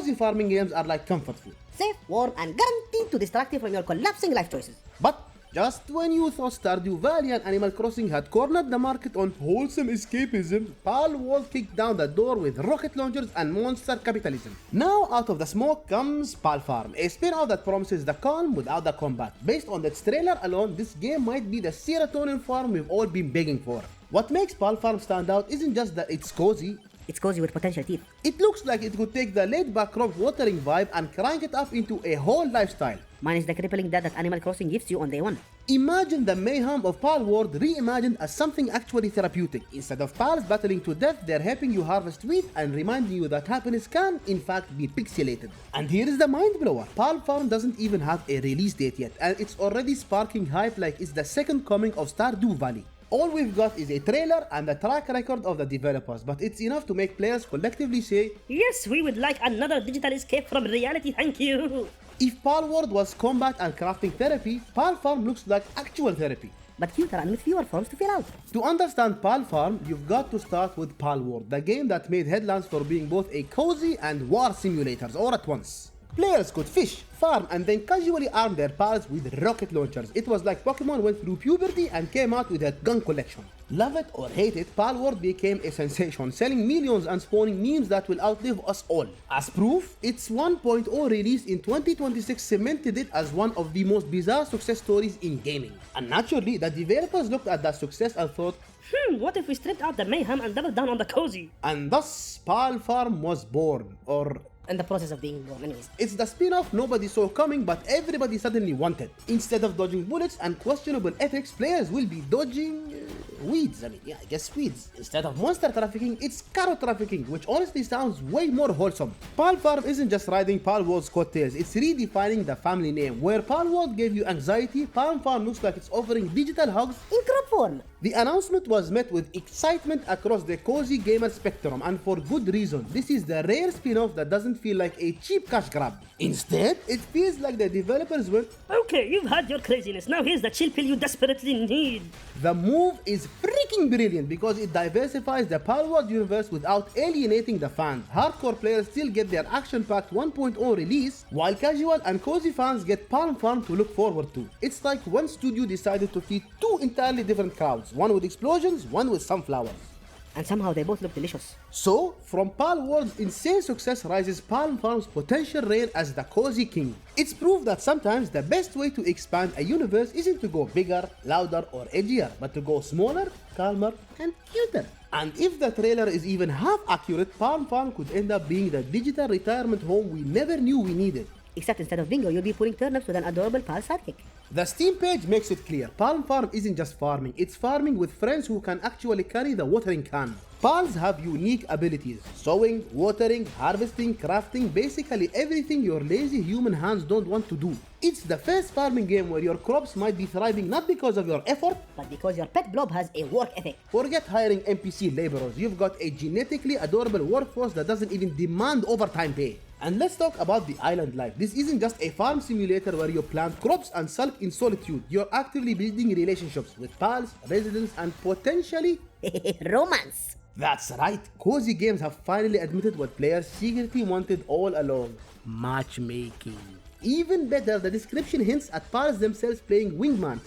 cozy farming games are like comfort food. Safe, warm, and guaranteed to distract you from your collapsing life choices. But just when you thought Stardew Valley and Animal Crossing had cornered the market on wholesome escapism, Palworld kicked down the door with rocket launchers and monster capitalism. Now out of the smoke comes Palfarm, a spin-off that promises the calm without the combat. Based on its trailer alone, this game might be the serotonin farm we've all been begging for. What makes Palfarm stand out isn't just that it's cozy. It's cozy with potential teeth. It looks like it could take the laid-back crop watering vibe and crank it up into a whole lifestyle. Minus the crippling debt that Animal Crossing gives you on day one. Imagine the mayhem of Palworld reimagined as something actually therapeutic. Instead of pals battling to death, they're helping you harvest wheat and reminding you that happiness can, in fact, be pixelated. And here is the mind blower. Palfarm doesn't even have a release date yet, and it's already sparking hype like it's the second coming of Stardew Valley. All we've got is a trailer and a track record of the developers, but it's enough to make players collectively say, yes, we would like another digital escape from reality, thank you. If Palworld was combat and crafting therapy, Palfarm looks like actual therapy. But cuter and with fewer forms to fill out. To understand Palfarm, you've got to start with Palworld, the game that made headlines for being both a cozy and war simulators all at once. Players could fish, farm, and then casually arm their pals with rocket launchers. It was like Pokemon went through puberty and came out with a gun collection. Love it or hate it, Palworld became a sensation, selling millions and spawning memes that will outlive us all. As proof, its 1.0 release in 2026 cemented it as one of the most bizarre success stories in gaming. And naturally, the developers looked at that success and thought, What if we stripped out the mayhem and doubled down on the cozy? And thus, Palfarm was born, or In the process of being born, anyways. it's the spin-off nobody saw coming but everybody suddenly wanted. Instead of dodging bullets and questionable ethics, players will be dodging weeds. I guess weeds. Instead of monster trafficking, it's carrot trafficking, which honestly sounds way more wholesome. Palfarm isn't just riding Palworld's coattails, it's redefining the family name. Where Palworld gave you anxiety, Palfarm looks like it's offering digital hugs In crop form. The announcement was met with excitement across the cozy gamer spectrum, and for good reason. This is the rare spin-off that doesn't feel like a cheap cash grab. Instead, it feels like the developers went, Okay, you've had your craziness, now here's the chill pill you desperately need. The move is freaking brilliant because it diversifies the Palworld universe without alienating the fans. Hardcore players still get their action-packed 1.0 release, while casual and cozy fans get Palfarm to look forward to. It's like one studio decided to feed two entirely different crowds, one with explosions, one with sunflowers. And somehow they both look delicious. So, from Palworld's insane success rises Palfarm's potential reign as the cozy king. It's proof that sometimes the best way to expand a universe isn't to go bigger, louder, or edgier, but to go smaller, calmer, and cuter. And if the trailer is even half accurate, Palfarm could end up being the digital retirement home we never knew we needed. Except instead of bingo, you'll be pulling turnips with an adorable pal sidekick. The Steam page makes it clear, Palfarm isn't just farming, it's farming with friends who can actually carry the watering can. Pals have unique abilities, sowing, watering, harvesting, crafting, basically everything your lazy human hands don't want to do. It's the first farming game where your crops might be thriving not because of your effort, But because your pet blob has a work ethic. forget hiring NPC laborers, you've got a genetically adorable workforce that doesn't even demand overtime pay. And let's talk about the island life. This isn't just a farm simulator where you plant crops and sulk in solitude. You're actively building relationships with pals, residents, and potentially... Romance. That's right, cozy games have finally admitted what players secretly wanted all along. Matchmaking. Even better, the description hints at pals themselves playing wingman.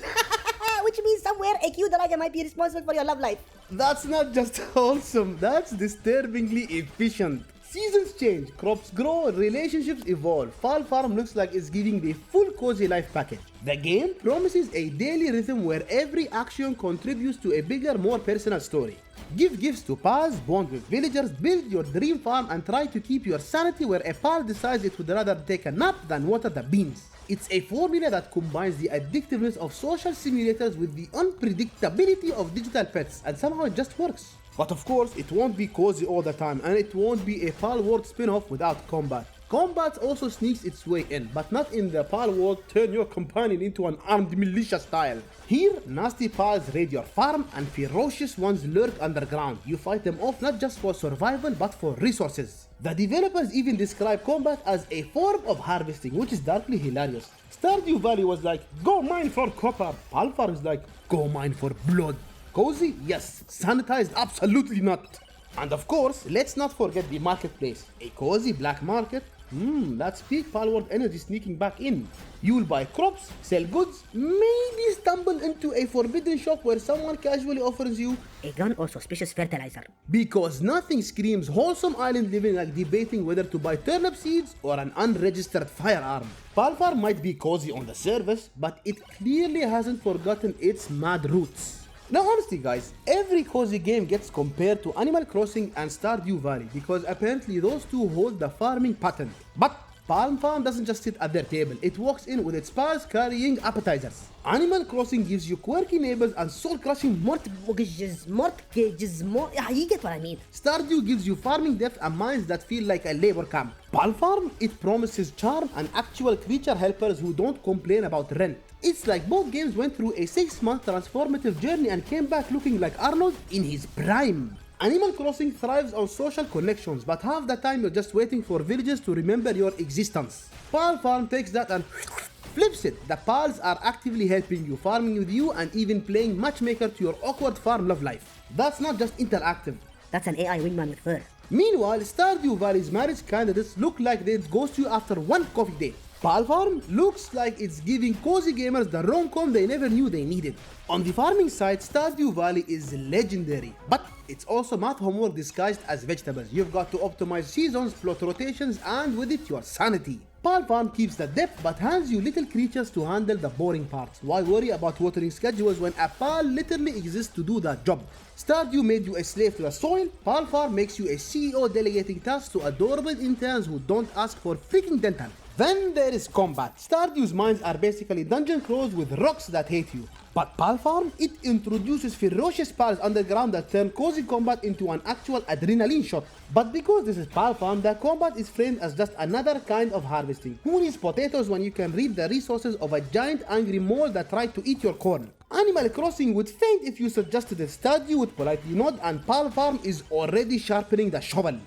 Which means somewhere a cute dragon might be responsible for your love life. That's not just wholesome, that's disturbingly efficient. Seasons change, crops grow, relationships evolve. Palfarm looks like it's giving the full cozy life package. The game promises a daily rhythm where every action contributes to a bigger, more personal story. Give gifts to pals, bond with villagers, build your dream farm, and try to keep your sanity where a pal decides it would rather take a nap than water the beans. It's a formula that combines the addictiveness of social simulators with the unpredictability of digital pets, and somehow it just works. But of course, it won't be cozy all the time, and it won't be a Palworld spin-off without combat. Combat also sneaks its way in, but not in the Palworld turn your companion into an armed militia style. Here, nasty pals raid your farm and ferocious ones lurk underground. You fight them off not just for survival but for resources. The developers even describe combat as a form of harvesting, which is darkly hilarious. Stardew Valley was like, go mine for copper. Palfarm is like, go mine for blood. Cozy? Yes. Sanitized? Absolutely not. And of course, let's not forget the marketplace. A cozy black market. That's peak Palworld energy sneaking back in. You'll buy crops, sell goods, maybe stumble into a forbidden shop where someone casually offers you A gun or suspicious fertilizer. because nothing screams wholesome island living like debating whether to buy turnip seeds or an unregistered firearm. Palfarm might be cozy on the surface, but it clearly hasn't forgotten its mad roots. Now honestly guys, every cozy game gets compared to Animal Crossing and Stardew Valley because apparently those two hold the farming patent. But Palfarm doesn't just sit at their table, it walks in with its pals carrying appetizers. Animal Crossing gives you quirky neighbors and soul-crushing Mortgages, yeah, you get what I mean. Stardew gives you farming depth and mines that feel like a labor camp. Palfarm, it promises charm and actual creature helpers who don't complain about rent. It's like both games went through a 6-month transformative journey and came back looking like Arnold in his prime. Animal Crossing thrives on social connections, but half the time you're just waiting for villagers to remember your existence. Palfarm takes that and flips it. The pals are actively helping you, farming with you, and even playing matchmaker to your awkward farm love life. That's not just interactive. That's an AI wingman with fur. Meanwhile, Stardew Valley's marriage candidates look like they'd ghost you after one coffee date. Palfarm looks like it's giving cozy gamers the rom-com they never knew they needed. On the farming side, Stardew Valley is legendary, but it's also math homework disguised as vegetables. You've got to optimize seasons, plot rotations, and with it your sanity. Palfarm keeps the depth but hands you little creatures to handle the boring parts. Why worry about watering schedules when a pal literally exists to do that job? Stardew made you a slave to the soil, Palfarm makes you a CEO delegating tasks to adorable interns who don't ask for freaking dental. Then there is combat. Stardew's mines are basically dungeon crawls with rocks that hate you. But Palfarm, it introduces ferocious pals underground that turn cozy combat into an actual adrenaline shot. But because this is Palfarm, the combat is framed as just another kind of harvesting. Who needs potatoes when you can reap the resources of a giant angry mole that tried to eat your corn? Animal Crossing would faint if you suggested it. Stardew would politely nod, and Palfarm is already sharpening the shovel.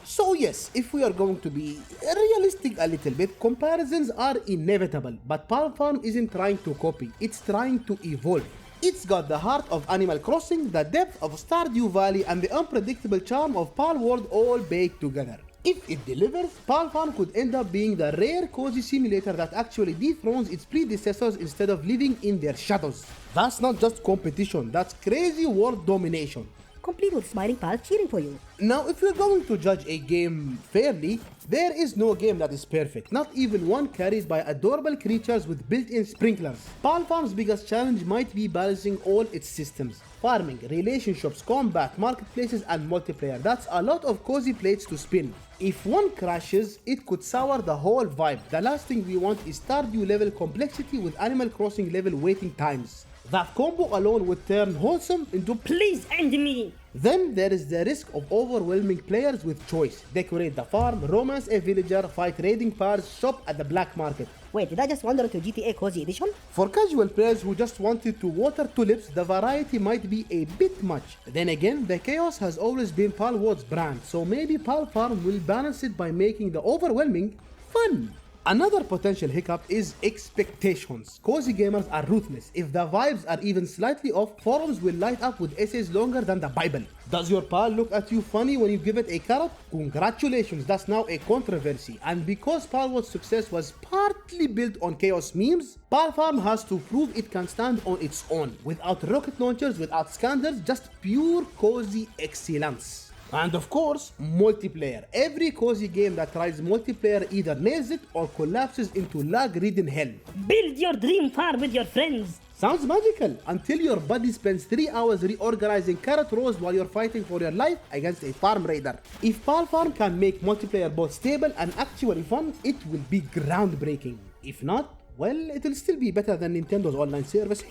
So yes, if we are going to be realistic a little bit, comparisons are inevitable, but Palfarm isn't trying to copy, it's trying to evolve. It's got the heart of Animal Crossing, the depth of Stardew Valley, and the unpredictable charm of Palworld all baked together. If it delivers, Palfarm could end up being the rare cozy simulator that actually dethrones its predecessors instead of living in their shadows. That's not just competition, that's crazy world domination. Complete with smiling pals cheering for you. Now, if you're going to judge a game fairly, there is no game that is perfect, not even one carried by adorable creatures with built-in sprinklers. Palfarm's biggest challenge might be balancing all its systems. Farming, relationships, combat, marketplaces, and multiplayer. That's a lot of cozy plates to spin. If one crashes, it could sour the whole vibe. The last thing we want is Stardew level complexity with Animal Crossing level waiting times. That combo alone would turn wholesome into Please end me! Then there is the risk of overwhelming players with choice. Decorate the farm, romance a villager, fight raiding pals, shop at the black market. Wait, did I just wander into GTA Cozy Edition? For casual players who just wanted to water tulips, the variety might be a bit much. Then again, the chaos has always been Palworld's brand, so maybe Palfarm will balance it by making the overwhelming fun. Another potential hiccup is expectations. Cozy gamers are ruthless. If the vibes are even slightly off, forums will light up with essays longer than the Bible. Does your pal look at you funny when you give it a carrot? Congratulations, that's now a controversy. And because Palworld's success was partly built on chaos memes, Palfarm has to prove it can stand on its own. Without rocket launchers, without scandals, just pure cozy excellence. And of course, multiplayer. Every cozy game that tries multiplayer either nails it or collapses into lag-ridden hell. Build your dream farm with your friends! Sounds magical until your buddy spends 3 hours reorganizing carrot rows while you're fighting for your life against a farm raider. If Palfarm can make multiplayer both stable and actually fun, it will be groundbreaking. If not, well, it'll still be better than Nintendo's online service.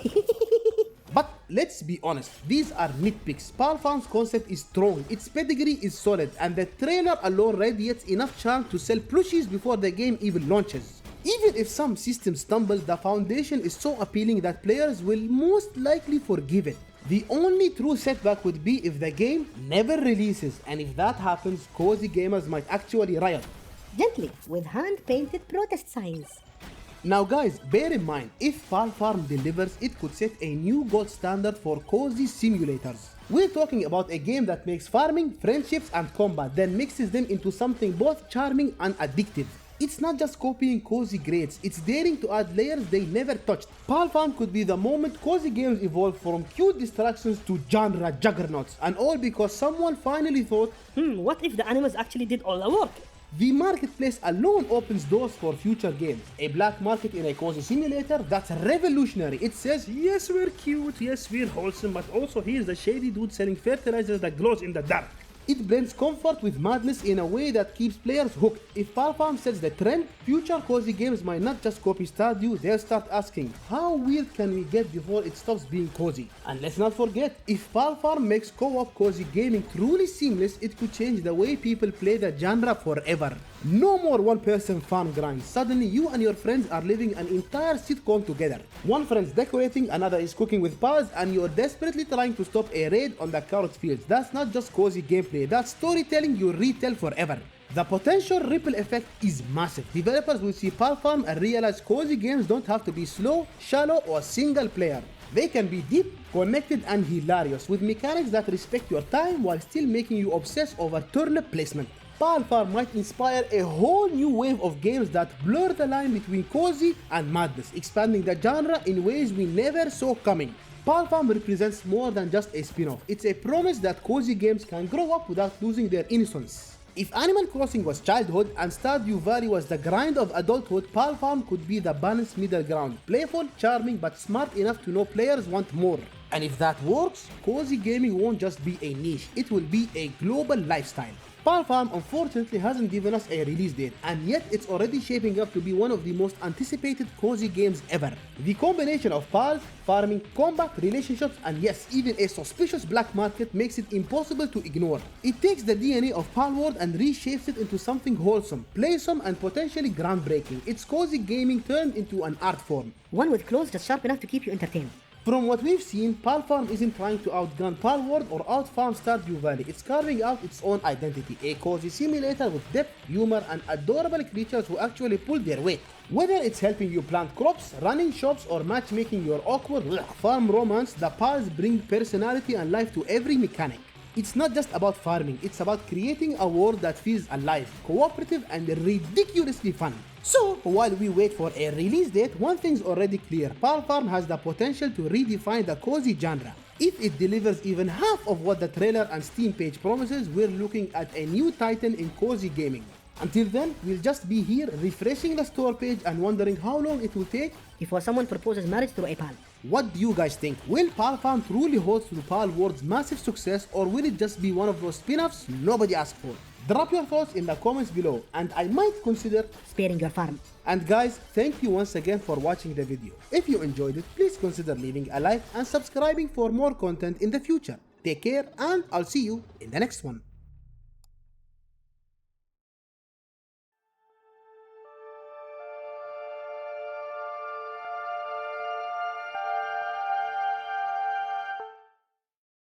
But let's be honest, these are nitpicks. Palfarm's concept is strong, its pedigree is solid, and the trailer alone radiates enough charm to sell plushies before the game even launches. Even if some systems stumble, the foundation is so appealing that players will most likely forgive it. The only true setback would be if the game never releases, and if that happens, cozy gamers might actually riot. Gently, with hand-painted protest signs. Now guys, bear in mind, if Palfarm delivers, it could set a new gold standard for cozy simulators. We're talking about a game that makes farming, friendships and combat, then mixes them into something both charming and addictive. It's not just copying cozy grades, it's daring to add layers they never touched. Palfarm could be the moment cozy games evolve from cute distractions to genre juggernauts, and all because someone finally thought, What if the animals actually did all the work? the marketplace alone opens doors for future games. A black market in a cozy simulator, that's revolutionary. It says, Yes, we're cute, yes, we're wholesome, but also here's the shady dude selling fertilizer that glows in the dark. it blends comfort with madness in a way that keeps players hooked. If Palfarm sets the trend, future cozy games might not just copy Stardew, they'll start asking, how weird can we get before it stops being cozy? And let's not forget, if Palfarm makes co-op cozy gaming truly seamless, it could change the way people play the genre forever. No more one-person farm grind. Suddenly you and your friends are living an entire sitcom together. One friend's decorating, another is cooking with pals, and you're desperately trying to stop a raid on the carrot fields. That's not just cozy gameplay, that's storytelling you retell forever. The potential ripple effect is massive. Developers will see Palfarm and realize cozy games don't have to be slow, shallow, or single player. They can be deep, connected, and hilarious, with mechanics that respect your time while still making you obsess over turnip placement. Palfarm might inspire a whole new wave of games that blur the line between cozy and madness, expanding the genre in ways we never saw coming. Palfarm represents more than just a spin-off. It's a promise that cozy games can grow up without losing their innocence. If Animal Crossing was childhood and Stardew Valley was the grind of adulthood, Palfarm could be the balanced middle ground. Playful, charming, but smart enough to know players want more. And if that works, cozy gaming won't just be a niche, it will be a global lifestyle. Palfarm unfortunately hasn't given us a release date, and yet it's already shaping up to be one of the most anticipated cozy games ever. The combination of pals, farming, combat, relationships, and yes, even a suspicious black market makes it impossible to ignore. It takes the DNA of Palworld and reshapes it into something wholesome, playful, and potentially groundbreaking. It's cozy gaming turned into an art form. One with clothes just sharp enough to keep you entertained. From what we've seen, Palfarm isn't trying to outgun Palworld or outfarm Stardew Valley. It's carving out its own identity, a cozy simulator with depth, humor, and adorable creatures who actually pull their weight. Whether it's helping you plant crops, running shops, or matchmaking your awkward farm romance, the pals bring personality and life to every mechanic. It's not just about farming, it's about creating a world that feels alive, cooperative, and ridiculously fun. So, while we wait for a release date, one thing's already clear. Palfarm has the potential to redefine the cozy genre. If it delivers even half of what the trailer and Steam page promises, we're looking at a new titan in cozy gaming. Until then, we'll just be here refreshing the store page and wondering how long it will take Before someone proposes marriage through a pal. What do you guys think? Will Palfarm truly hold to Palworld's massive success, or will it just be one of those spin-offs nobody asked for? Drop your thoughts in the comments below, and I might consider Sparing your farm. And guys, thank you once again for watching the video. If you enjoyed it, please consider leaving a like and subscribing for more content in the future. Take care, and I'll see you in the next one.